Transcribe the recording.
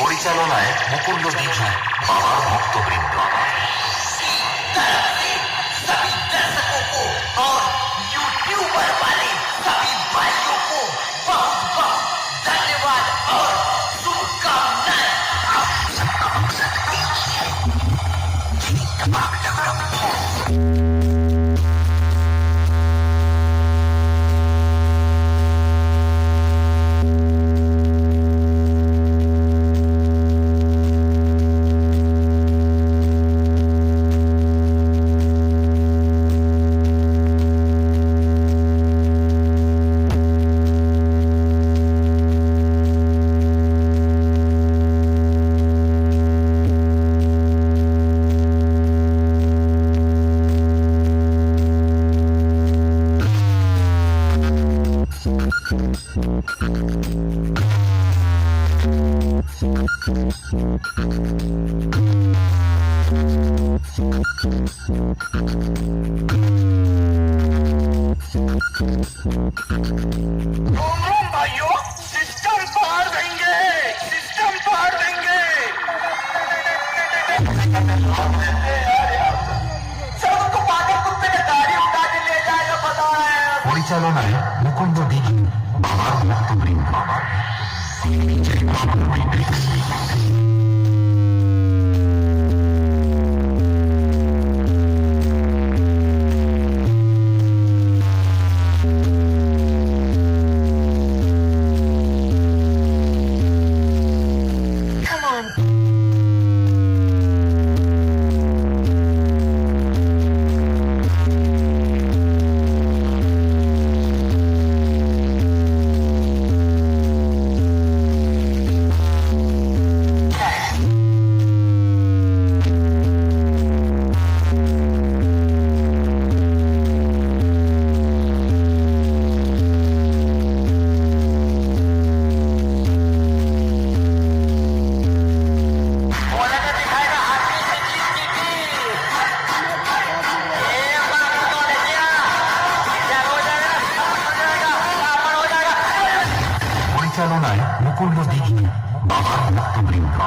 পরিচালনায় মুকুন্দ দীঘায় বাবার ভক্তবৃন্দ। सभी दर्शकों को और यूट्यूबर वाले सभी भाइयों को बहुत बहुत धन्यवाद और शुभकामनाएं। भाइयों, सिस्टम पार देंगे, सिस्टम पार देंगे। सबको पागल कुत्ते ने गाड़ी उठा के ले जाएगा पता है। পরিচালনায় মুকুন্দ দীঘি বাবার ভক্তবৃন্দ। পরিচালনায় মুকুন্দ দীঘি বাবার ভক্তবৃন্দ।